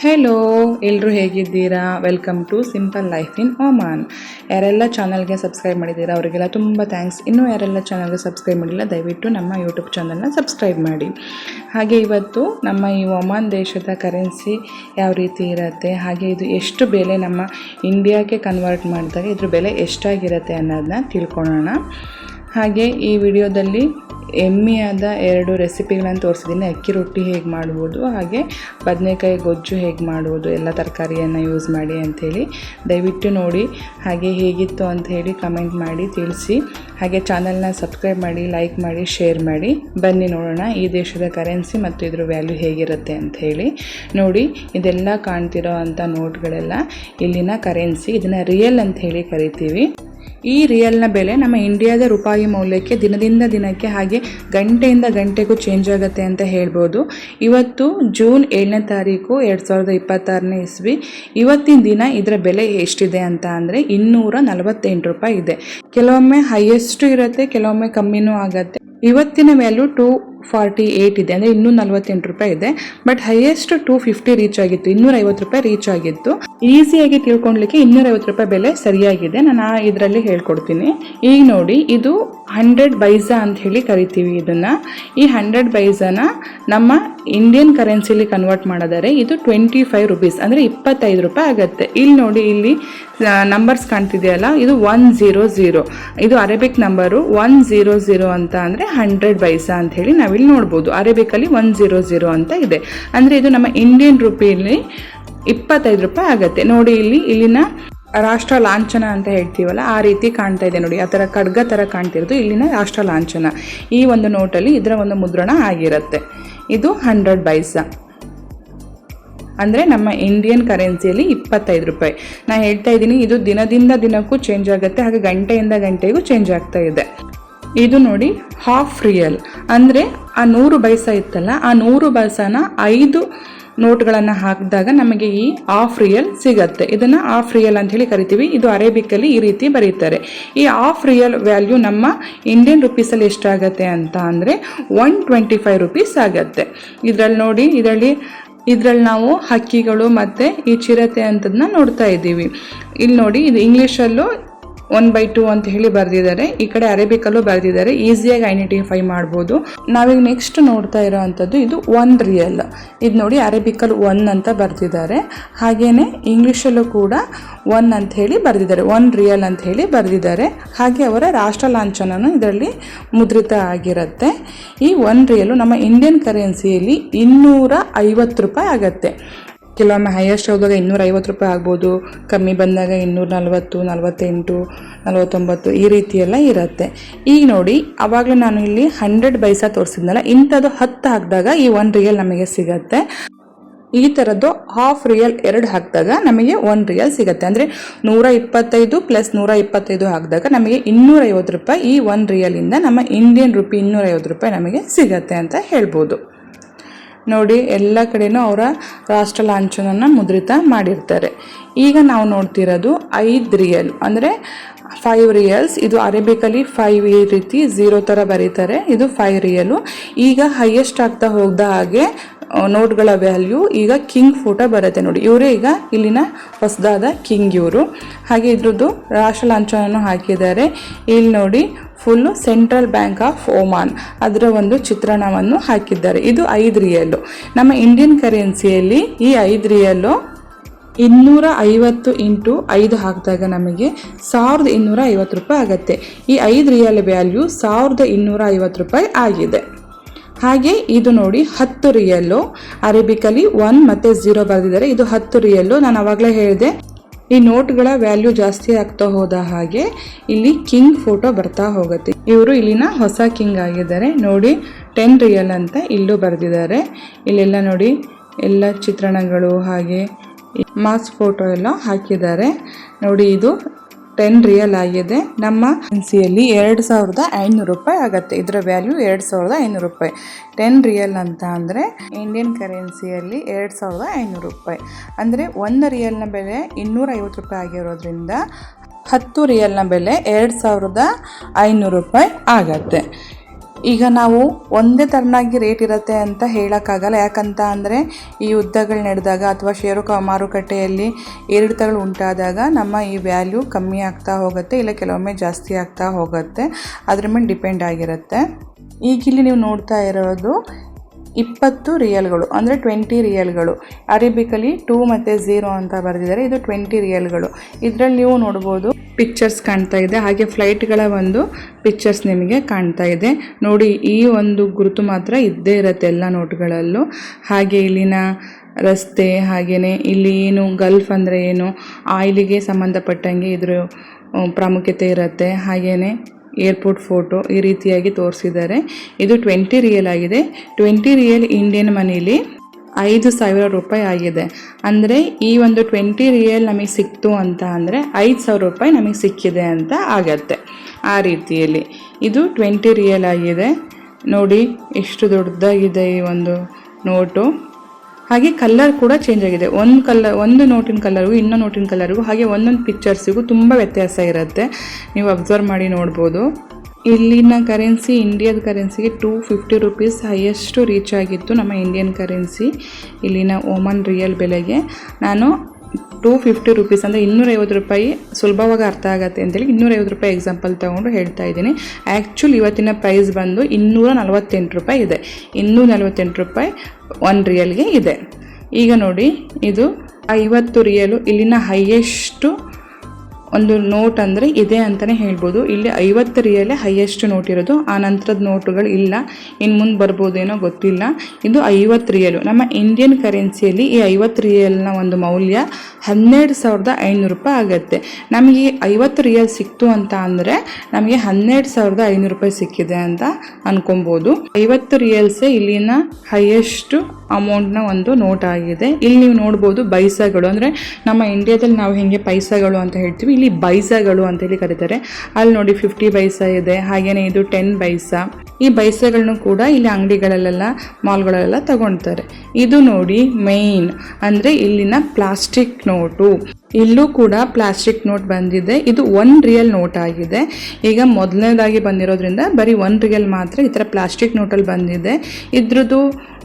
Hello, ಎಲ್ಲರೂ ಹೇಗಿದ್ದೀರಾ? Welcome to simple life in Oman. ಯಾರೆಲ್ಲ ಚಾನಲ್ಗೆ ಸಬ್ಸ್ಕ್ರೈಬ್ ಮಾಡಿದ್ದೀರಾ ಅವರಿಗೆಲ್ಲ ತುಂಬ ಥ್ಯಾಂಕ್ಸ್. ಇನ್ನೂ ಯಾರೆಲ್ಲ ಚಾನಲ್ಗೆ ಸಬ್ಸ್ಕ್ರೈಬ್ ಮಾಡಿಲ್ಲ ದಯವಿಟ್ಟು ನಮ್ಮ ಯೂಟ್ಯೂಬ್ ಚಾನಲ್ನ ಸಬ್ಸ್ಕ್ರೈಬ್ ಮಾಡಿ. ಹಾಗೆ ಇವತ್ತು ನಮ್ಮ ಈ ಒಮಾನ್ ದೇಶದ ಕರೆನ್ಸಿ ಯಾವ ರೀತಿ ಇರುತ್ತೆ, ಹಾಗೆ ಇದು ಎಷ್ಟು ಬೆಲೆ ನಮ್ಮ ಇಂಡಿಯಾಕ್ಕೆ ಕನ್ವರ್ಟ್ ಮಾಡಿದಾಗ ಇದ್ರ ಬೆಲೆ ಎಷ್ಟಾಗಿರುತ್ತೆ ಅನ್ನೋದನ್ನ ತಿಳ್ಕೊಳ್ಳೋಣ. ಹಾಗೆ ಈ ವಿಡಿಯೋದಲ್ಲಿ ಎಮ್ಮಿಯಾದ 2 ರೆಸಿಪಿಗಳನ್ನು ತೋರಿಸಿದ್ದೀನಿ. ಅಕ್ಕಿ ರೊಟ್ಟಿ ಹೇಗೆ ಮಾಡ್ಬೋದು, ಹಾಗೆ ಬದನೆಕಾಯಿ ಗೊಜ್ಜು ಹೇಗೆ ಮಾಡ್ಬೋದು ಎಲ್ಲ ತರಕಾರಿಯನ್ನು ಯೂಸ್ ಮಾಡಿ ಅಂಥೇಳಿ. ದಯವಿಟ್ಟು ನೋಡಿ, ಹಾಗೆ ಹೇಗಿತ್ತು ಅಂಥೇಳಿ ಕಮೆಂಟ್ ಮಾಡಿ ತಿಳಿಸಿ. ಹಾಗೆ ಚಾನಲ್ನ ಸಬ್ಸ್ಕ್ರೈಬ್ ಮಾಡಿ, ಲೈಕ್ ಮಾಡಿ, ಶೇರ್ ಮಾಡಿ. ಬನ್ನಿ ನೋಡೋಣ ಈ ದೇಶದ ಕರೆನ್ಸಿ ಮತ್ತು ಇದ್ರ ವ್ಯಾಲ್ಯೂ ಹೇಗಿರುತ್ತೆ ಅಂಥೇಳಿ. ನೋಡಿ, ಇದೆಲ್ಲ ಕಾಣ್ತಿರೋ ಅಂಥ ನೋಟ್ಗಳೆಲ್ಲ ಇಲ್ಲಿನ ಕರೆನ್ಸಿ. ಇದನ್ನು ರಿಯಲ್ ಅಂತ ಹೇಳಿ ಕರಿತೀವಿ. ಈ ರಿಯಲ್ನ ಬೆಲೆ ನಮ್ಮ ಇಂಡಿಯಾದ ರೂಪಾಯಿ ಮೌಲ್ಯಕ್ಕೆ ದಿನದಿಂದ ದಿನಕ್ಕೆ ಹಾಗೆ ಗಂಟೆಯಿಂದ ಗಂಟೆಗೂ ಚೇಂಜ್ ಆಗುತ್ತೆ ಅಂತ ಹೇಳ್ಬೋದು. ಇವತ್ತು ಜೂನ್ 7ನೇ ತಾರೀಕು 2026ನೇ ಇಸ್ವಿ. ಇವತ್ತಿನ ದಿನ ಇದರ ಬೆಲೆ ಎಷ್ಟಿದೆ ಅಂತ ಅಂದರೆ 248 ರೂಪಾಯಿ ಇದೆ. ಕೆಲವೊಮ್ಮೆ ಹೈಯೆಸ್ಟ್ ಇರುತ್ತೆ, ಕೆಲವೊಮ್ಮೆ ಕಮ್ಮಿನೂ ಆಗುತ್ತೆ. ಇವತ್ತಿನ ವ್ಯಾಲ್ಯೂ 248 ಇದೆ, ಅಂದರೆ 248 ರೂಪಾಯಿ ಇದೆ. ಬಟ್ ಹೈಯೆಸ್ಟ್ 250 ರೀಚ್ ಆಗಿತ್ತು, 250 ರೂಪಾಯಿ ರೀಚ್ ಆಗಿತ್ತು. ಈಸಿಯಾಗಿ ತಿಳ್ಕೊಳ್ಲಿಕ್ಕೆ 250 ರೂಪಾಯಿ ಬೆಲೆ ಸರಿಯಾಗಿದೆ. ನಾನು ಇದರಲ್ಲಿ ಹೇಳ್ಕೊಡ್ತೀನಿ. ಈಗ ನೋಡಿ, ಇದು 100 ಪೈಸಾ ಅಂತ ಹೇಳಿ ಕರಿತೀವಿ ಇದನ್ನು. ಈ 100 ಪೈಸಾನ ನಮ್ಮ ಇಂಡಿಯನ್ ಕರೆನ್ಸಿಲಿ ಕನ್ವರ್ಟ್ ಮಾಡಿದರೆ ಇದು 25 ರುಪೀಸ್, ಅಂದರೆ 25 ರೂಪಾಯಿ ಆಗುತ್ತೆ. ಇಲ್ಲಿ ನೋಡಿ, ಇಲ್ಲಿ ನಂಬರ್ಸ್ ಕಾಣ್ತಿದೆಯಲ್ಲ, ಇದು 100. ಇದು ಅರೇಬಿಕ್ ನಂಬರು 100 ಅಂತ ಅಂದರೆ 100 ಪೈಸಾ ಅಂತ ಹೇಳಿ ನಾವಿಲ್ಲಿ ನೋಡ್ಬೋದು. ಅರೇಬಿಕಲ್ಲಿ 100 ಅಂತ ಇದೆ, ಅಂದರೆ ಇದು ನಮ್ಮ ಇಂಡಿಯನ್ ರುಪಿಯಲ್ಲಿ 25 ರೂಪಾಯಿ ಆಗುತ್ತೆ. ನೋಡಿ, ಇಲ್ಲಿನ ರಾಷ್ಟ್ರ ಲಾಂಛನ ಅಂತ ಹೇಳ್ತೀವಲ್ಲ, ಆ ರೀತಿ ಕಾಣ್ತಾ ಇದೆ ನೋಡಿ. ಆ ಥರ ಖಡ್ಗ ಥರ ಕಾಣ್ತಿರೋದು ಇಲ್ಲಿನ ರಾಷ್ಟ್ರ ಲಾಂಛನ. ಈ ಒಂದು ನೋಟಲ್ಲಿ ಇದರ ಒಂದು ಮುದ್ರಣ ಆಗಿರುತ್ತೆ. ಇದು 100 ಪೈಸಾ, ಅಂದರೆ ನಮ್ಮ ಇಂಡಿಯನ್ ಕರೆನ್ಸಿಯಲ್ಲಿ 25 ರೂಪಾಯಿ. ನಾನು ಹೇಳ್ತಾ ಇದ್ದೀನಿ, ಇದು ದಿನದಿಂದ ದಿನಕ್ಕೂ ಚೇಂಜ್ ಆಗುತ್ತೆ, ಹಾಗೆ ಗಂಟೆಯಿಂದ ಗಂಟೆಗೂ ಚೇಂಜ್ ಆಗ್ತಾ ಇದೆ. ಇದು ನೋಡಿ, ಹಾಫ್ ರಿಯಲ್, ಅಂದರೆ ಆ 100 ಪೈಸಾ ಇತ್ತಲ್ಲ, ಆ 100 ಪೈಸಾನ 5 ನೋಟ್ಗಳನ್ನು ಹಾಕಿದಾಗ ನಮಗೆ ಈ ಹಾಫ್ ರಿಯಲ್ ಸಿಗತ್ತೆ. ಇದನ್ನು ಹಾಫ್ ರಿಯಲ್ ಅಂತ ಹೇಳಿ ಕರಿತೀವಿ. ಇದು ಅರೇಬಿಕಲ್ಲಿ ಈ ರೀತಿ ಬರೀತಾರೆ. ಈ ಹಾಫ್ ರಿಯಲ್ ವ್ಯಾಲ್ಯೂ ನಮ್ಮ ಇಂಡಿಯನ್ ರುಪೀಸಲ್ಲಿ ಎಷ್ಟಾಗತ್ತೆ ಅಂತ ಅಂದರೆ 125 ರುಪೀಸ್ ಆಗತ್ತೆ. ಇದರಲ್ಲಿ ನೋಡಿ, ಇದರಲ್ಲಿ ನಾವು ಹಕ್ಕಿಗಳು ಮತ್ತು ಈ ಚಿರತೆ ಅಂತದನ್ನ ನೋಡ್ತಾ ಇದ್ದೀವಿ. ಇಲ್ಲಿ ನೋಡಿ, ಇದು ಇಂಗ್ಲೀಷಲ್ಲೂ 1/2 ಅಂತ ಹೇಳಿ ಬರೆದಿದ್ದಾರೆ, ಈ ಕಡೆ ಅರೇಬಿಕಲ್ಲೂ ಬರೆದಿದ್ದಾರೆ. ಈಸಿಯಾಗಿ ಐಡೆಂಟಿಫೈ ಮಾಡ್ಬೋದು. ನಾವೀಗ ನೆಕ್ಸ್ಟ್ ನೋಡ್ತಾ ಇರೋ ಅಂಥದ್ದು ಇದು 1 ರಿಯಲ್. ಇದು ನೋಡಿ, ಅರೇಬಿಕಲ್ 1 ಅಂತ ಬರೆದಿದ್ದಾರೆ, ಹಾಗೇನೆ ಇಂಗ್ಲೀಷಲ್ಲೂ ಕೂಡ 1 ಅಂತ ಹೇಳಿ ಬರೆದಿದ್ದಾರೆ, 1 ರಿಯಲ್ ಅಂತ ಹೇಳಿ ಬರೆದಿದ್ದಾರೆ. ಹಾಗೆ ಅವರ ರಾಷ್ಟ್ರ ಲಾಂಛನನೂ ಇದರಲ್ಲಿ ಮುದ್ರಿತ ಆಗಿರುತ್ತೆ. ಈ 1 ರಿಯಲು ನಮ್ಮ ಇಂಡಿಯನ್ ಕರೆನ್ಸಿಯಲ್ಲಿ 250 ರೂಪಾಯಿ ಆಗತ್ತೆ. ಕೆಲವೊಮ್ಮೆ ಹೈಯೆಸ್ಟ್ ಹೋದಾಗ 250 ರೂಪಾಯಿ ಆಗ್ಬೋದು, ಕಮ್ಮಿ ಬಂದಾಗ 240, 48, 49 ಈ ರೀತಿಯೆಲ್ಲ ಇರುತ್ತೆ. ಈಗ ನೋಡಿ, ಆವಾಗಲೇ ನಾನು ಇಲ್ಲಿ 100 ಪೈಸಾ ತೋರಿಸಿದ್ನಲ್ಲ, ಇಂಥದ್ದು 10 ಹಾಕಿದಾಗ ಈ 1 ರಿಯಲ್ ನಮಗೆ ಸಿಗತ್ತೆ. ಈ ಥರದ್ದು ಹಾಫ್ ರಿಯಲ್ 2 ಹಾಕಿದಾಗ ನಮಗೆ 1 ರಿಯಲ್ ಸಿಗುತ್ತೆ. ಅಂದರೆ 125 + 125 ಹಾಕಿದಾಗ ನಮಗೆ 250 ರೂಪಾಯಿ ಈ 1 ರಿಯಲಿಂದ ನಮ್ಮ ಇಂಡಿಯನ್ ರುಪಿ 250 ರೂಪಾಯಿ ನಮಗೆ ಸಿಗತ್ತೆ ಅಂತ ಹೇಳ್ಬೋದು. ನೋಡಿ, ಎಲ್ಲ ಕಡೆನೂ ಅವರ ರಾಷ್ಟ್ರ ಲಾಂಛನನ ಮುದ್ರಿತ ಮಾಡಿರ್ತಾರೆ. ಈಗ ನಾವು ನೋಡ್ತಿರೋದು 5 ರಿಯಲ್, ಅಂದರೆ 5 ರಿಯಲ್ಸ್. ಇದು ಅರೇಬಿಕಲ್ಲಿ 5 ಈ ರೀತಿ 0 ಥರ ಬರೀತಾರೆ. ಇದು 5 ರಿಯಲು. ಈಗ ಹೈಯೆಸ್ಟ್ ಆಗ್ತಾ ಹೋಗ್ದ ಹಾಗೆ ನೋಟ್ಗಳ ವ್ಯಾಲ್ಯೂ ಈಗ ಕಿಂಗ್ ಫೋಟೋ ಬರುತ್ತೆ ನೋಡಿ. ಇವರೇ ಈಗ ಇಲ್ಲಿನ ಹೊಸದಾದ ಕಿಂಗ್ ಇವರು. ಹಾಗೆ ಇದ್ರದ್ದು ರಾಷ್ಟ್ರ ಲಾಂಛನವನ್ನು ಹಾಕಿದ್ದಾರೆ. ಇಲ್ಲಿ ನೋಡಿ, full central bank of Oman ಅದರ ಒಂದು ಚಿತ್ರಣವನ್ನು ಹಾಕಿದ್ದಾರೆ. ಇದು 5 ರಿಯಲ್ಲು. ನಮ್ಮ ಇಂಡಿಯನ್ ಕರೆನ್ಸಿಯಲ್ಲಿ ಈ 5 ರಿಯಲ್ಲು 250 × 5 ಹಾಕಿದಾಗ ನಮಗೆ 1250 ರೂಪಾಯಿ ಆಗುತ್ತೆ. ಈ 5 ರಿಯಲ್ ವ್ಯಾಲ್ಯೂ 1250 ರೂಪಾಯಿ ಆಗಿದೆ. ಹಾಗೆ ಇದು ನೋಡಿ, 10 ರಿಯಲ್ಲು. ಅರೇಬಿಕಲ್ಲಿ 1 ಮತ್ತು 0 ಬರೆದಿದ್ದಾರೆ. ಇದು 10 ರಿಯಲ್ಲು. ನಾನು ಆವಾಗಲೇ ಹೇಳಿದೆ, ಈ ನೋಟ್ಗಳ ವ್ಯಾಲ್ಯೂ ಜಾಸ್ತಿ ಆಗ್ತಾ ಹೋದ ಹಾಗೆ ಇಲ್ಲಿ ಕಿಂಗ್ ಫೋಟೋ ಬರ್ತಾ ಹೋಗುತ್ತೆ. ಇವರು ಇಲ್ಲಿನ ಹೊಸ ಕಿಂಗ್ ಆಗಿದ್ದಾರೆ. ನೋಡಿ, 10 ರಿಯಲ್ ಅಂತ ಇಲ್ಲೂ ಬರೆದಿದ್ದಾರೆ. ಇಲ್ಲೆಲ್ಲ ನೋಡಿ, ಎಲ್ಲ ಚಿತ್ರಣಗಳು ಹಾಗೆ ಮಾಸ್ ಫೋಟೋ ಎಲ್ಲ ಹಾಕಿದ್ದಾರೆ. ನೋಡಿ, ಇದು 10 ರಿಯಲ್ ಆಗಿದೆ. ನಮ್ಮ ಕರೆನ್ಸಿಯಲ್ಲಿ 2500 ರೂಪಾಯಿ ಆಗುತ್ತೆ. ಇದರ ವ್ಯಾಲ್ಯೂ 2500 ರೂಪಾಯಿ. 10 ರಿಯಲ್ ಅಂತ ಅಂದರೆ ಇಂಡಿಯನ್ ಕರೆನ್ಸಿಯಲ್ಲಿ 2500 ರೂಪಾಯಿ. ಅಂದರೆ 1 ರಿಯಲ್ನ ಬೆಲೆ 250 ರೂಪಾಯಿ ಆಗಿರೋದ್ರಿಂದ 10 ರಿಯಲ್ನ ಬೆಲೆ 2500 ರೂಪಾಯಿ ಆಗತ್ತೆ. ಈಗ ನಾವು ಒಂದೇ ಥರನಾಗಿ ರೇಟ್ ಇರುತ್ತೆ ಅಂತ ಹೇಳೋಕ್ಕಾಗಲ್ಲ. ಯಾಕಂತ ಅಂದರೆ ಈ ಯುದ್ಧಗಳು ನಡೆದಾಗ ಅಥವಾ ಷೇರು ಮಾರುಕಟ್ಟೆಯಲ್ಲಿ ಏರಿಳಿತಗಳು ಉಂಟಾದಾಗ ನಮ್ಮ ಈ ವ್ಯಾಲ್ಯೂ ಕಮ್ಮಿ ಆಗ್ತಾ ಹೋಗುತ್ತೆ, ಇಲ್ಲ ಕೆಲವೊಮ್ಮೆ ಜಾಸ್ತಿ ಆಗ್ತಾ ಹೋಗುತ್ತೆ. ಅದ್ರ ಮೇಲೆ ಡಿಪೆಂಡ್ ಆಗಿರುತ್ತೆ. ಈಗಿಲ್ಲಿ ನೀವು ನೋಡ್ತಾ ಇರೋದು 20 ರಿಯಲ್ಗಳು ಅಂದರೆ 20 ರಿಯಲ್ಗಳು. ಅರೇಬಿಕಲ್ಲಿ 2 ಮತ್ತು 0 ಅಂತ ಬರೆದಿದ್ದಾರೆ. ಇದು 20 ರಿಯಲ್ಗಳು. ಇದರಲ್ಲಿ ನೀವು ನೋಡ್ಬೋದು ಪಿಕ್ಚರ್ಸ್ ಕಾಣ್ತಾ ಇದೆ, ಹಾಗೆ ಫ್ಲೈಟ್ಗಳ ಒಂದು ಪಿಕ್ಚರ್ಸ್ ನಿಮಗೆ ಕಾಣ್ತಾ ಇದೆ ನೋಡಿ. ಈ ಒಂದು ಗುರುತು ಮಾತ್ರ ಇದ್ದೇ ಇರುತ್ತೆ ಎಲ್ಲ ನೋಟ್ಗಳಲ್ಲೂ. ಹಾಗೆ ಇಲ್ಲಿನ ರಸ್ತೆ, ಹಾಗೆಯೇ ಇಲ್ಲಿ ಏನು ಗಲ್ಫ್ ಅಂದರೆ ಏನು, ಆಯಿಲಿಗೆ ಸಂಬಂಧಪಟ್ಟಂಗೆ ಇದ್ರ ಪ್ರಾಮುಖ್ಯತೆ ಇರುತ್ತೆ. ಹಾಗೆಯೇ ಏರ್ಪೋರ್ಟ್ ಫೋಟೋ ಈ ರೀತಿಯಾಗಿ ತೋರಿಸಿದ್ದಾರೆ. ಇದು 20 ರಿಯಲ್ ಆಗಿದೆ. 20 ರಿಯಲ್ ಇಂಡಿಯನ್ ಮನಿಲಿ 5,000 ರೂಪಾಯಿ ಆಗಿದೆ. ಅಂದರೆ ಈ ಒಂದು 20 ರಿಯಲ್ ನಮಗೆ ಸಿಕ್ತು ಅಂತ ಅಂದರೆ 5,000 ರೂಪಾಯಿ ನಮಗೆ ಸಿಕ್ಕಿದೆ ಅಂತ ಆಗತ್ತೆ. ಆ ರೀತಿಯಲ್ಲಿ ಇದು 20 ರಿಯಲ್ ಆಗಿದೆ ನೋಡಿ. ಎಷ್ಟು ದೊಡ್ಡದಾಗಿದೆ ಈ ಒಂದು ನೋಟು. ಹಾಗೆ ಕಲರ್ ಕೂಡ ಚೇಂಜ್ ಆಗಿದೆ. ಒಂದು ನೋಟಿನ ಕಲರ್ಗೂ ಇನ್ನೊಂದು ನೋಟಿನ ಕಲರ್ಗೂ ಹಾಗೆ ಒಂದೊಂದು ಪಿಕ್ಚರ್ಸಿಗೂ ತುಂಬ ವ್ಯತ್ಯಾಸ ಇರುತ್ತೆ. ನೀವು ಅಬ್ಸರ್ವ್ ಮಾಡಿ ನೋಡ್ಬೋದು. ಇಲ್ಲಿನ ಕರೆನ್ಸಿ ಇಂಡಿಯಾದ ಕರೆನ್ಸಿಗೆ 250 ರೂಪೀಸ್ ಹೈಯೆಸ್ಟು ರೀಚ್ ಆಗಿತ್ತು ನಮ್ಮ ಇಂಡಿಯನ್ ಕರೆನ್ಸಿ. ಇಲ್ಲಿನ ಒಮನ್ ರಿಯಲ್ ಬೆಲೆಗೆ ನಾನು 250 ರೂಪೀಸ್ ಅಂದರೆ 250 ರೂಪಾಯಿ ಸುಲಭವಾಗಿ ಅರ್ಥ ಆಗುತ್ತೆ ಅಂತೇಳಿ 250 ರೂಪಾಯಿ ಎಕ್ಸಾಂಪಲ್ ತೊಗೊಂಡು ಹೇಳ್ತಾ ಇದ್ದೀನಿ. ಆ್ಯಕ್ಚುಲಿ ಇವತ್ತಿನ ಪ್ರೈಸ್ ಬಂದು 248 ರೂಪಾಯಿ ಇದೆ. 248 ರೂಪಾಯಿ 1 ರಿಯಲ್ಗೆ ಇದೆ. ಈಗ ನೋಡಿ, ಇದು 50 ರಿಯಲು ಇಲ್ಲಿನ ಹೈಯೆಸ್ಟು ಒಂದು ನೋಟ್ ಅಂದರೆ ಇದೆ ಅಂತಲೇ ಹೇಳ್ಬೋದು. ಇಲ್ಲಿ 50 ರಿಯಲೇ ಹೈಯೆಸ್ಟ್ ನೋಟ್ ಇರೋದು. ಆ ನಂತರದ ನೋಟುಗಳು ಇಲ್ಲ, ಇನ್ನು ಮುಂದೆ ಬರ್ಬೋದೇನೋ ಗೊತ್ತಿಲ್ಲ. ಇದು 50 ರಿಯಲು. ನಮ್ಮ ಇಂಡಿಯನ್ ಕರೆನ್ಸಿಯಲ್ಲಿ ಈ 50 ರಿಯಲ್ನ ಒಂದು ಮೌಲ್ಯ 12,500 ರೂಪಾಯಿ ಆಗುತ್ತೆ. ನಮಗೆ 50 ರಿಯಲ್ ಸಿಕ್ತು ಅಂತ ಅಂದರೆ ನಮಗೆ 12,500 ರೂಪಾಯಿ ಸಿಕ್ಕಿದೆ ಅಂತ ಅನ್ಕೊಬೋದು. 50 ರಿಯಲ್ಸೇ ಇಲ್ಲಿನ ಹೈಯೆಸ್ಟು ಅಮೌಂಟ್ನ ಒಂದು ನೋಟ್ ಆಗಿದೆ. ಇಲ್ಲಿ ನೀವು ನೋಡ್ಬೋದು ಬೈಸಾಗಳು, ಅಂದರೆ ನಮ್ಮ ಇಂಡಿಯಾದಲ್ಲಿ ನಾವು ಹೇಗೆ ಪೈಸಾಗಳು ಅಂತ ಹೇಳ್ತೀವಿ, ಇಲ್ಲಿ ಬೈಸಾಗಳು ಅಂತೇಳಿ ಕರೀತಾರೆ. ಅಲ್ಲಿ ನೋಡಿ 50 ಬೈಸಾ ಇದೆ, ಹಾಗೇನೆ ಇದು 10 ಬೈಸಾ. ಈ ಬೈಸಾಗಳನ್ನು ಕೂಡ ಇಲ್ಲಿ ಅಂಗಡಿಗಳಲ್ಲೆಲ್ಲ ಮಾಲ್ಗಳಲ್ಲೆಲ್ಲ ತಗೊಳ್ತಾರೆ. ಇದು ನೋಡಿ ಮೈನ್ ಅಂದರೆ ಇಲ್ಲಿನ ಪ್ಲಾಸ್ಟಿಕ್ ನೋಟು. ಇಲ್ಲೂ ಕೂಡ ಪ್ಲಾಸ್ಟಿಕ್ ನೋಟ್ ಬಂದಿದೆ. ಇದು 1 ರಿಯಲ್ ನೋಟ್ ಆಗಿದೆ. ಈಗ ಮೊದಲನೇದಾಗಿ ಬಂದಿರೋದ್ರಿಂದ ಬರೀ 1 ರಿಯಲ್ ಮಾತ್ರ ಈ ಥರ ಪ್ಲಾಸ್ಟಿಕ್ ನೋಟಲ್ಲಿ ಬಂದಿದೆ. ಇದ್ರದ್ದು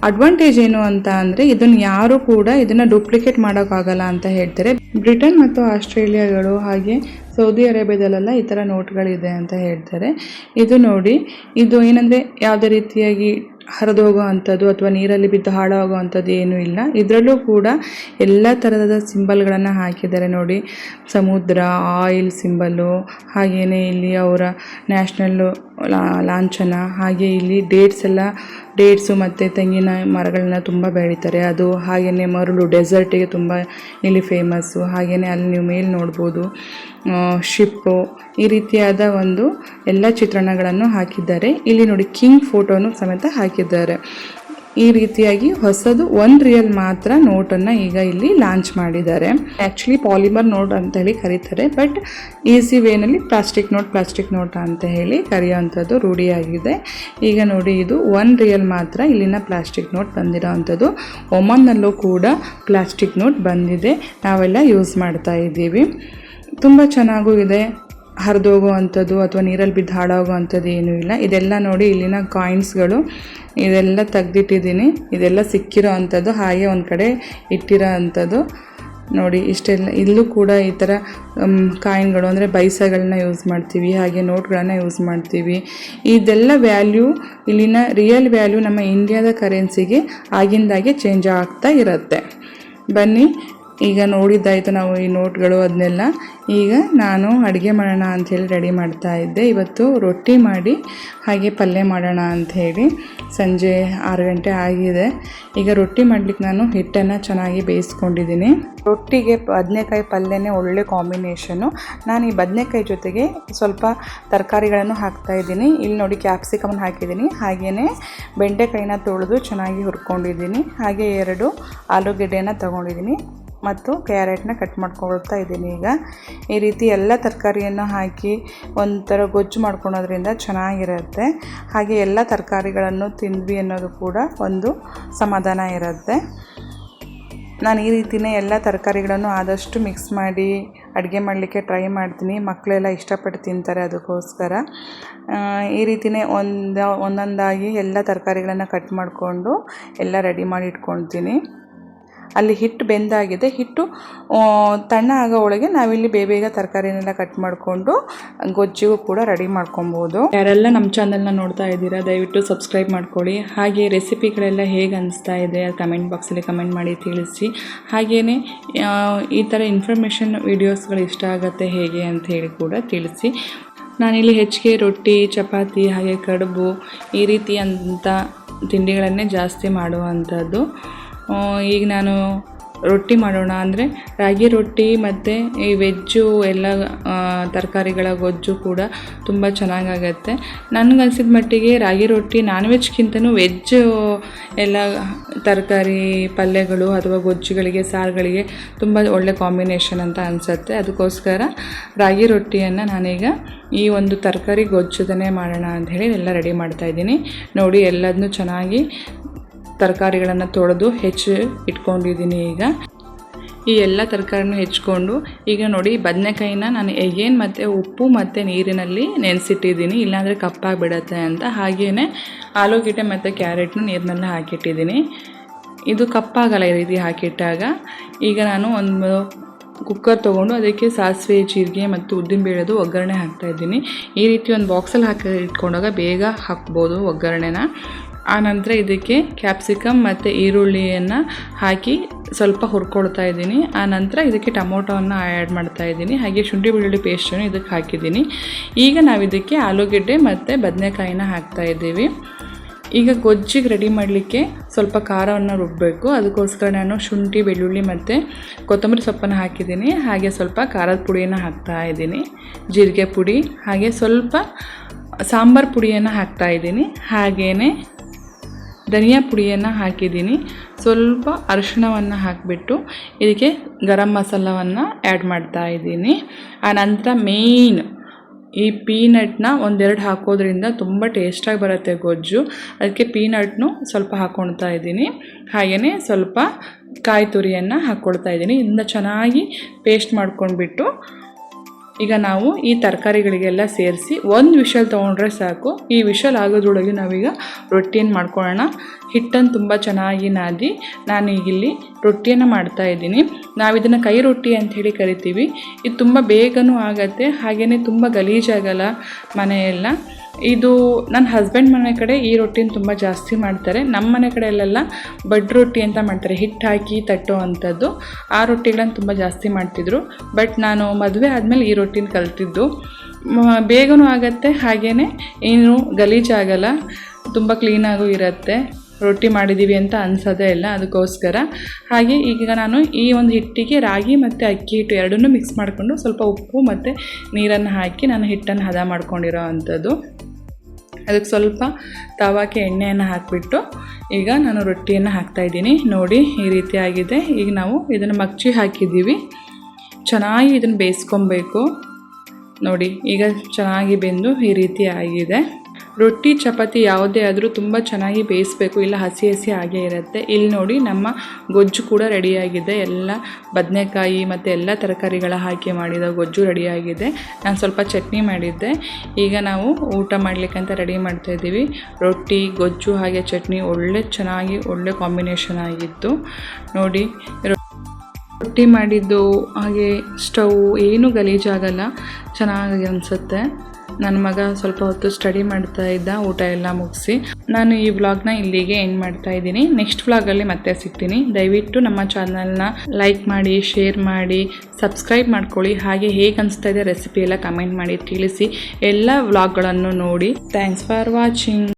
ಅಡ್ವಾಂಟೇಜ್ ಏನು ಅಂತ ಅಂದರೆ ಇದನ್ನು ಯಾರು ಕೂಡ ಇದನ್ನು ಡೂಪ್ಲಿಕೇಟ್ ಮಾಡೋಕ್ಕಾಗಲ್ಲ ಅಂತ ಹೇಳ್ತಾರೆ. ಬ್ರಿಟನ್ ಮತ್ತು ಆಸ್ಟ್ರೇಲಿಯಾಗಳು ಹಾಗೆ ಸೌದಿ ಅರೇಬಿಯಾದಲ್ಲೆಲ್ಲ ಈ ಥರ ನೋಟ್ಗಳಿದೆ ಅಂತ ಹೇಳ್ತಾರೆ. ಇದು ನೋಡಿ, ಇದು ಏನಂದರೆ ಯಾವುದೇ ರೀತಿಯಾಗಿ ಹರಿದು ಹೋಗೋ ಅಂಥದ್ದು ಅಥವಾ ನೀರಲ್ಲಿ ಬಿದ್ದು ಹಾಳಾಗೋ ಅಂಥದ್ದು ಏನೂ ಇಲ್ಲ. ಇದರಲ್ಲೂ ಕೂಡ ಎಲ್ಲ ಥರದ ಸಿಂಬಲ್ಗಳನ್ನು ಹಾಕಿದ್ದಾರೆ ನೋಡಿ. ಸಮುದ್ರ, ಆಯಿಲ್ ಸಿಂಬಲ್ಲು, ಹಾಗೆಯೇ ಇಲ್ಲಿ ಅವರ ನ್ಯಾಷನಲ್ಲು ಲಾಂಛನ, ಹಾಗೆ ಇಲ್ಲಿ ಡೇಟ್ಸು ಮತ್ತು ತೆಂಗಿನ ಮರಗಳನ್ನ ತುಂಬ ಬೆಳೀತಾರೆ ಅದು. ಹಾಗೆಯೇ ಮರಳು ಡೆಸರ್ಟಿಗೆ ತುಂಬ ಇಲ್ಲಿ ಫೇಮಸ್ಸು. ಹಾಗೆಯೇ ಅಲ್ಲಿ ನೀವು ಮೇಲೆ ನೋಡ್ಬೋದು ಶಿಪ್ಪು, ಈ ರೀತಿಯಾದ ಒಂದು ಎಲ್ಲ ಚಿತ್ರಣಗಳನ್ನು ಹಾಕಿದ್ದಾರೆ. ಇಲ್ಲಿ ನೋಡಿ ಕಿಂಗ್ ಫೋಟೋನು ಸಮೇತ ಹಾಕಿದ್ದಾರೆ. ಈ ರೀತಿಯಾಗಿ ಹೊಸದು 1 ರಿಯಲ್ ಮಾತ್ರ ನೋಟನ್ನು ಈಗ ಇಲ್ಲಿ ಲಾಂಚ್ ಮಾಡಿದ್ದಾರೆ. ಆ್ಯಕ್ಚುಲಿ ಪಾಲಿಮರ್ ನೋಟ್ ಅಂತ ಹೇಳಿ ಕರೀತಾರೆ, ಬಟ್ ಈಸಿ ವೇನಲ್ಲಿ ಪ್ಲಾಸ್ಟಿಕ್ ನೋಟ್ ಅಂತ ಹೇಳಿ ಕರೆಯೋವಂಥದ್ದು ರೂಢಿಯಾಗಿದೆ. ಈಗ ನೋಡಿ, ಇದು 1 ರಿಯಲ್ ಮಾತ್ರ ಇಲ್ಲಿನ ಪ್ಲಾಸ್ಟಿಕ್ ನೋಟ್ ಬಂದಿರೋ ಅಂಥದ್ದು. ಒಮನ್ನಲ್ಲೂ ಕೂಡ ಪ್ಲಾಸ್ಟಿಕ್ ನೋಟ್ ಬಂದಿದೆ, ನಾವೆಲ್ಲ ಯೂಸ್ ಮಾಡ್ತಾ ಇದ್ದೀವಿ. ತುಂಬ ಚೆನ್ನಾಗೂ ಇದೆ. ಹರಿದೋಗೋ ಅಂಥದ್ದು ಅಥವಾ ನೀರಲ್ಲಿ ಬಿದ್ದು ಹಾಳಾಗೋ ಅಂಥದ್ದು ಏನೂ ಇಲ್ಲ. ಇದೆಲ್ಲ ನೋಡಿ ಇಲ್ಲಿನ ಕಾಯಿನ್ಸ್ಗಳು, ಇದೆಲ್ಲ ತೆಗ್ದಿಟ್ಟಿದ್ದೀನಿ. ಇದೆಲ್ಲ ಸಿಕ್ಕಿರೋ ಅಂಥದ್ದು, ಹಾಗೆ ಒಂದು ಕಡೆ ಇಟ್ಟಿರೋ ಅಂಥದ್ದು ನೋಡಿ. ಇಷ್ಟೆಲ್ಲ ಇಲ್ಲೂ ಕೂಡ ಈ ಥರ ಕಾಯಿನ್ಗಳು ಅಂದರೆ ಬೈಸಾಗಳನ್ನ ಯೂಸ್ ಮಾಡ್ತೀವಿ, ಹಾಗೆ ನೋಟ್ಗಳನ್ನು ಯೂಸ್ ಮಾಡ್ತೀವಿ. ಇದೆಲ್ಲ ವ್ಯಾಲ್ಯೂ, ಇಲ್ಲಿನ ರಿಯಲ್ ವ್ಯಾಲ್ಯೂ ನಮ್ಮ ಇಂಡಿಯಾದ ಕರೆನ್ಸಿಗೆ ಆಗಿಂದಾಗೆ ಚೇಂಜ್ ಆಗ್ತಾ ಇರುತ್ತೆ. ಬನ್ನಿ, ಈಗ ನೋಡಿದ್ದಾಯಿತು ನಾವು ಈ ನೋಟ್ಗಳು ಅದನ್ನೆಲ್ಲ. ಈಗ ನಾನು ಅಡುಗೆ ಮಾಡೋಣ ಅಂಥೇಳಿ ರೆಡಿ ಮಾಡ್ತಾ ಇದ್ದೆ. ಇವತ್ತು ರೊಟ್ಟಿ ಮಾಡಿ ಹಾಗೆ ಪಲ್ಯ ಮಾಡೋಣ ಅಂಥೇಳಿ. ಸಂಜೆ 6 ಗಂಟೆ ಆಗಿದೆ. ಈಗ ರೊಟ್ಟಿ ಮಾಡಲಿಕ್ಕೆ ನಾನು ಹಿಟ್ಟನ್ನು ಚೆನ್ನಾಗಿ ಬೇಯಿಸ್ಕೊಂಡಿದ್ದೀನಿ. ರೊಟ್ಟಿಗೆ ಬದನೆಕಾಯಿ ಪಲ್ಯನೇ ಒಳ್ಳೆ ಕಾಂಬಿನೇಷನು. ನಾನು ಈ ಬದನೆಕಾಯಿ ಜೊತೆಗೆ ಸ್ವಲ್ಪ ತರಕಾರಿಗಳನ್ನು ಹಾಕ್ತಾಯಿದ್ದೀನಿ. ಇಲ್ಲಿ ನೋಡಿ ಕ್ಯಾಪ್ಸಿಕಮನ್ನು ಹಾಕಿದ್ದೀನಿ, ಹಾಗೆಯೇ ಬೆಂಡೆಕಾಯಿನ ತೊಳೆದು ಚೆನ್ನಾಗಿ ಹುರ್ಕೊಂಡಿದ್ದೀನಿ, ಹಾಗೆ 2 ಆಲೂಗೆಡ್ಡೆಯನ್ನು ತೊಗೊಂಡಿದ್ದೀನಿ ಮತ್ತು ಕ್ಯಾರೆಟ್ನ ಕಟ್ ಮಾಡ್ಕೊಳ್ತಾ ಇದ್ದೀನಿ. ಈಗ ಈ ರೀತಿ ಎಲ್ಲ ತರಕಾರಿಯನ್ನು ಹಾಕಿ ಒಂಥರ ಗೊಜ್ಜು ಮಾಡ್ಕೊಳೋದ್ರಿಂದ ಚೆನ್ನಾಗಿರುತ್ತೆ. ಹಾಗೆ ಎಲ್ಲ ತರಕಾರಿಗಳನ್ನು ತಿಂದ್ವಿ ಅನ್ನೋದು ಕೂಡ ಒಂದು ಸಮಾಧಾನ ಇರುತ್ತೆ. ನಾನು ಈ ರೀತಿಯೇ ಎಲ್ಲ ತರಕಾರಿಗಳನ್ನು ಆದಷ್ಟು ಮಿಕ್ಸ್ ಮಾಡಿ ಅಡುಗೆ ಮಾಡಲಿಕ್ಕೆ ಟ್ರೈ ಮಾಡ್ತೀನಿ. ಮಕ್ಕಳೆಲ್ಲ ಇಷ್ಟಪಟ್ಟು ತಿಂತಾರೆ, ಅದಕ್ಕೋಸ್ಕರ ಈ ರೀತಿಯೇ ಒಂದೊಂದಾಗಿ ಎಲ್ಲ ತರಕಾರಿಗಳನ್ನು ಕಟ್ ಮಾಡಿಕೊಂಡು ಎಲ್ಲ ರೆಡಿ ಮಾಡಿ ಇಟ್ಕೊಳ್ತೀನಿ. ಅಲ್ಲಿ ಹಿಟ್ಟು ಬೆಂದಾಗಿದೆ. ಹಿಟ್ಟು ತಣ್ಣ ಆಗೋ ಒಳಗೆ ನಾವಿಲ್ಲಿ ಬೇಗ ತರಕಾರಿನೆಲ್ಲ ಕಟ್ ಮಾಡಿಕೊಂಡು ಗೊಜ್ಜಿಗೂ ಕೂಡ ರೆಡಿ ಮಾಡ್ಕೊಬೋದು. ಯಾರೆಲ್ಲ ನಮ್ಮ ಚಾನಲ್ನ ನೋಡ್ತಾ ಇದ್ದೀರಾ ದಯವಿಟ್ಟು ಸಬ್ಸ್ಕ್ರೈಬ್ ಮಾಡ್ಕೊಳ್ಳಿ. ಹಾಗೆ ರೆಸಿಪಿಗಳೆಲ್ಲ ಹೇಗೆ ಅನಿಸ್ತಾ ಇದೆ ಕಮೆಂಟ್ ಬಾಕ್ಸಲ್ಲಿ ಕಮೆಂಟ್ ಮಾಡಿ ತಿಳಿಸಿ. ಹಾಗೆಯೇ ಈ ಥರ ಇನ್ಫಾರ್ಮೇಷನ್ ವೀಡಿಯೋಸ್ಗಳು ಇಷ್ಟ ಆಗುತ್ತೆ ಹೇಗೆ ಅಂತ ಹೇಳಿ ಕೂಡ ತಿಳಿಸಿ. ನಾನಿಲ್ಲಿ ಹೆಚ್ಚಿಗೆ ರೊಟ್ಟಿ, ಚಪಾತಿ, ಹಾಗೆ ಕಡುಬು ಈ ರೀತಿಯಂಥ ತಿಂಡಿಗಳನ್ನೇ ಜಾಸ್ತಿ ಮಾಡುವಂಥದ್ದು. ಈಗ ನಾನು ರೊಟ್ಟಿ ಮಾಡೋಣ ಅಂದರೆ ರಾಗಿ ರೊಟ್ಟಿ ಮತ್ತು ಈ ವೆಜ್ಜು ಎಲ್ಲ ತರಕಾರಿಗಳ ಗೊಜ್ಜು ಕೂಡ ತುಂಬ ಚೆನ್ನಾಗಾಗತ್ತೆ. ನನಗನ್ಸಿದ ಮಟ್ಟಿಗೆ ರಾಗಿ ರೊಟ್ಟಿ ನಾನ್ ವೆಜ್ಗಿಂತನೂ ವೆಜ್ಜು ಎಲ್ಲ ತರಕಾರಿ ಪಲ್ಯಗಳು ಅಥವಾ ಗೊಜ್ಜುಗಳಿಗೆ, ಸಾರುಗಳಿಗೆ ತುಂಬ ಒಳ್ಳೆ ಕಾಂಬಿನೇಷನ್ ಅಂತ ಅನಿಸುತ್ತೆ. ಅದಕ್ಕೋಸ್ಕರ ರಾಗಿ ರೊಟ್ಟಿಯನ್ನು ನಾನೀಗ ಈ ಒಂದು ತರಕಾರಿ ಗೊಜ್ಜುದನ್ನೇ ಮಾಡೋಣ ಅಂಥೇಳಿ ಎಲ್ಲ ರೆಡಿ ಮಾಡ್ತಾಯಿದ್ದೀನಿ. ನೋಡಿ, ಎಲ್ಲದನ್ನೂ ಚೆನ್ನಾಗಿ ತರಕಾರಿಗಳನ್ನು ತೊಳೆದು ಇಟ್ಕೊಂಡಿದ್ದೀನಿ. ಈಗ ಈ ಎಲ್ಲ ತರಕಾರಿನೂ ಹೆಚ್ಕೊಂಡು ಈಗ ನೋಡಿ ಬದನೆಕಾಯಿನ ನಾನು ಎಗೇನ್ ಮತ್ತು ಉಪ್ಪು ಮತ್ತು ನೀರಿನಲ್ಲಿ ನೆನೆಸಿಟ್ಟಿದ್ದೀನಿ, ಇಲ್ಲಾಂದರೆ ಕಪ್ಪಾಗಿಬಿಡತ್ತೆ ಅಂತ. ಹಾಗೆಯೇ ಆಲೂಗೆಡ್ಡೆ ಮತ್ತು ಕ್ಯಾರೆಟ್ನು ನೀರಿನಲ್ಲಿ ಹಾಕಿಟ್ಟಿದ್ದೀನಿ. ಇದು ಕಪ್ಪಾಗಲ್ಲ ಈ ರೀತಿ ಹಾಕಿಟ್ಟಾಗ. ಈಗ ನಾನು ಒಂದು ಕುಕ್ಕರ್ ತೊಗೊಂಡು ಅದಕ್ಕೆ ಸಾಸಿವೆ, ಜೀರಿಗೆ ಮತ್ತು ಉದ್ದಿನಬೇಳೆದು ಒಗ್ಗರಣೆ ಹಾಕ್ತಾಯಿದ್ದೀನಿ. ಈ ರೀತಿ ಒಂದು ಬಾಕ್ಸಲ್ಲಿ ಹಾಕಿ ಇಟ್ಕೊಂಡಾಗ ಬೇಗ ಹಾಕ್ಬೋದು ಒಗ್ಗರಣೆನ. ಆನಂತರ ಇದಕ್ಕೆ ಕ್ಯಾಪ್ಸಿಕಮ್ ಮತ್ತು ಈರುಳ್ಳಿಯನ್ನು ಹಾಕಿ ಸ್ವಲ್ಪ ಹುರ್ಕೊಳ್ತಾ ಇದ್ದೀನಿ. ಆನಂತರ ಇದಕ್ಕೆ ಟೊಮೊಟೊವನ್ನು ಆ್ಯಡ್ ಮಾಡ್ತಾ ಇದ್ದೀನಿ. ಹಾಗೆ ಶುಂಠಿ ಬೆಳ್ಳುಳ್ಳಿ ಪೇಸ್ಟನ್ನು ಇದಕ್ಕೆ ಹಾಕಿದ್ದೀನಿ. ಈಗ ನಾವು ಇದಕ್ಕೆ ಆಲೂಗೆಡ್ಡೆ ಮತ್ತು ಬದನೆಕಾಯಿನ ಹಾಕ್ತಾ ಇದ್ದೀವಿ. ಈಗ ಗೊಜ್ಜಿಗೆ ರೆಡಿ ಮಾಡಲಿಕ್ಕೆ ಸ್ವಲ್ಪ ಖಾರವನ್ನು ರುಬ್ಬಬೇಕು. ಅದಕ್ಕೋಸ್ಕರ ನಾನು ಶುಂಠಿ, ಬೆಳ್ಳುಳ್ಳಿ ಮತ್ತು ಕೊತ್ತಂಬರಿ ಸೊಪ್ಪನ್ನು ಹಾಕಿದ್ದೀನಿ. ಹಾಗೆ ಸ್ವಲ್ಪ ಖಾರದ ಪುಡಿಯನ್ನು ಹಾಕ್ತಾ ಇದ್ದೀನಿ, ಜೀರಿಗೆ ಪುಡಿ, ಹಾಗೆ ಸ್ವಲ್ಪ ಸಾಂಬಾರು ಪುಡಿಯನ್ನು ಹಾಕ್ತಾ ಇದ್ದೀನಿ. ಹಾಗೆಯೇ ಧನಿಯಾ ಪುಡಿಯನ್ನು ಹಾಕಿದ್ದೀನಿ. ಸ್ವಲ್ಪ ಅರಿಶಿಣವನ್ನು ಹಾಕಿಬಿಟ್ಟು ಇದಕ್ಕೆ ಗರಂ ಮಸಾಲವನ್ನು ಆ್ಯಡ್ ಮಾಡ್ತಾ ಇದ್ದೀನಿ. ಆನಂತರ ಮೇಯ್ನ್ ಈ ಪೀನಟ್ನ ಒಂದೆರಡು ಹಾಕೋದ್ರಿಂದ ತುಂಬ ಟೇಸ್ಟಾಗಿ ಬರುತ್ತೆ ಗೊಜ್ಜು. ಅದಕ್ಕೆ ಪೀನಟ್ನು ಸ್ವಲ್ಪ ಹಾಕ್ಕೊಳ್ತಾ ಇದ್ದೀನಿ. ಹಾಗೆಯೇ ಸ್ವಲ್ಪ ಕಾಯಿ ತುರಿಯನ್ನು ಹಾಕ್ಕೊಳ್ತಾ ಇದ್ದೀನಿ. ಇದನ್ನ ಚೆನ್ನಾಗಿ ಪೇಸ್ಟ್ ಮಾಡ್ಕೊಂಡ್ಬಿಟ್ಟು ಈಗ ನಾವು ಈ ತರಕಾರಿಗಳಿಗೆಲ್ಲ ಸೇರಿಸಿ ಒಂದು ವಿಷಲ್ ತೊಗೊಂಡ್ರೆ ಸಾಕು. ಈ ವಿಷಲ್ ಆಗೋದ್ರೊಳಗೆ ನಾವೀಗ ರೊಟ್ಟಿಯನ್ನು ಮಾಡ್ಕೊಳ್ಳೋಣ. ಹಿಟ್ಟನ್ನು ತುಂಬ ಚೆನ್ನಾಗಿ ನಾದಿ ನಾನು ಈಗಿಲ್ಲಿ ರೊಟ್ಟಿಯನ್ನು ಮಾಡ್ತಾಯಿದ್ದೀನಿ. ನಾವಿದನ್ನು ಕೈ ರೊಟ್ಟಿ ಅಂಥೇಳಿ ಕರಿತೀವಿ. ಇದು ತುಂಬ ಬೇಗನೂ ಆಗುತ್ತೆ, ಹಾಗೆಯೇ ತುಂಬ ಗಲೀಜಾಗಲ್ಲ ಮನೆಯೆಲ್ಲ. ಇದು ನನ್ನ ಹಸ್ಬೆಂಡ್ ಮನೆ ಕಡೆ ಈ ರೊಟ್ಟಿನ ತುಂಬ ಜಾಸ್ತಿ ಮಾಡ್ತಾರೆ. ನಮ್ಮ ಮನೆ ಕಡೆಯಲ್ಲೆಲ್ಲ ಬಡ್ ರೊಟ್ಟಿ ಅಂತ ಮಾಡ್ತಾರೆ, ಹಿಟ್ಟು ಹಾಕಿ ತಟ್ಟೋ ಅಂಥದ್ದು. ಆ ರೊಟ್ಟಿಗಳನ್ನು ತುಂಬ ಜಾಸ್ತಿ ಮಾಡ್ತಿದ್ರು. ಬಟ್ ನಾನು ಮದುವೆ ಆದಮೇಲೆ ಈ ರೊಟ್ಟಿನ ಕಲ್ತಿದ್ದು. ಬೇಗನೂ ಆಗುತ್ತೆ, ಹಾಗೆಯೇ ಏನು ಗಲೀಜಾಗಲ್ಲ, ತುಂಬ ಕ್ಲೀನಾಗೂ ಇರುತ್ತೆ. ರೊಟ್ಟಿ ಮಾಡಿದ್ದೀವಿ ಅಂತ ಅನಿಸೋದೇ ಇಲ್ಲ. ಅದಕ್ಕೋಸ್ಕರ ಹಾಗೆ ಈಗ ನಾನು ಈ ಒಂದು ಹಿಟ್ಟಿಗೆ ರಾಗಿ ಮತ್ತು ಅಕ್ಕಿ ಹಿಟ್ಟು ಎರಡನ್ನೂ ಮಿಕ್ಸ್ ಮಾಡಿಕೊಂಡು ಸ್ವಲ್ಪ ಉಪ್ಪು ಮತ್ತು ನೀರನ್ನು ಹಾಕಿ ನಾನು ಹಿಟ್ಟನ್ನು ಹದ ಮಾಡ್ಕೊಂಡಿರೋ ಅಂಥದ್ದು. ಅದಕ್ಕೆ ಸ್ವಲ್ಪ ತವಾಕ್ಕೆ ಎಣ್ಣೆಯನ್ನು ಹಾಕಿಬಿಟ್ಟು ಈಗ ನಾನು ರೊಟ್ಟಿಯನ್ನು ಹಾಕ್ತಾಯಿದ್ದೀನಿ. ನೋಡಿ, ಈ ರೀತಿ ಆಗಿದೆ. ಈಗ ನಾವು ಇದನ್ನು ಮಗ್ಚಿ ಹಾಕಿದ್ದೀವಿ. ಚೆನ್ನಾಗಿ ಇದನ್ನು ಬೇಯಿಸ್ಕೊಬೇಕು. ನೋಡಿ, ಈಗ ಚೆನ್ನಾಗಿ ಬೆಂದು ಈ ರೀತಿ ಆಗಿದೆ. ರೊಟ್ಟಿ, ಚಪಾತಿ ಯಾವುದೇ ಆದರೂ ತುಂಬ ಚೆನ್ನಾಗಿ ಬೇಯಿಸಬೇಕು, ಇಲ್ಲ ಹಸಿ ಹಸಿ ಆಗೇ ಇರುತ್ತೆ. ಇಲ್ಲಿ ನೋಡಿ, ನಮ್ಮ ಗೊಜ್ಜು ಕೂಡ ರೆಡಿಯಾಗಿದೆ. ಎಲ್ಲ ಬದನೆಕಾಯಿ ಮತ್ತು ಎಲ್ಲ ತರಕಾರಿಗಳ ಹಾಕಿ ಮಾಡಿದ ಗೊಜ್ಜು ರೆಡಿಯಾಗಿದೆ. ನಾನು ಸ್ವಲ್ಪ ಚಟ್ನಿ ಮಾಡಿದ್ದೆ. ಈಗ ನಾವು ಊಟ ಮಾಡಲಿಕ್ಕಂತ ರೆಡಿ ಮಾಡ್ತಾಯಿದ್ದೀವಿ. ರೊಟ್ಟಿ, ಗೊಜ್ಜು ಹಾಗೆ ಚಟ್ನಿ ಒಳ್ಳೆ ಕಾಂಬಿನೇಷನ್ ಆಗಿತ್ತು. ನೋಡಿ, ರೊಟ್ಟಿ ಮಾಡಿದ್ದು ಹಾಗೆ ಸ್ಟವ್ ಏನೂ ಗಲೀಜಾಗಲ್ಲ, ಚೆನ್ನಾಗಿ ಅನಿಸುತ್ತೆ. ನನ್ನ ಮಗ ಸ್ವಲ್ಪ ಹೊತ್ತು ಸ್ಟಡಿ ಮಾಡ್ತಾ ಇದ್ದ ಊಟ ಎಲ್ಲ ಮುಗಿಸಿ. ನಾನು ಈ ವ್ಲಾಗ್ನ ಇಲ್ಲಿಗೆ ಎಂಡ್ ಮಾಡ್ತಾ ಇದ್ದೀನಿ. ನೆಕ್ಸ್ಟ್ ವ್ಲಾಗಲ್ಲಿ ಮತ್ತೆ ಸಿಗ್ತೀನಿ. ದಯವಿಟ್ಟು ನಮ್ಮ ಚಾನಲ್ನ ಲೈಕ್ ಮಾಡಿ, ಶೇರ್ ಮಾಡಿ, ಸಬ್ಸ್ಕ್ರೈಬ್ ಮಾಡ್ಕೊಳ್ಳಿ. ಹಾಗೆ ಹೇಗೆ ಅನಿಸ್ತಾ ಇದೆ ರೆಸಿಪಿ ಎಲ್ಲ ಕಮೆಂಟ್ ಮಾಡಿ ತಿಳಿಸಿ. ಎಲ್ಲ ವ್ಲಾಗ್ಗಳನ್ನು ನೋಡಿ. Thanks for watching.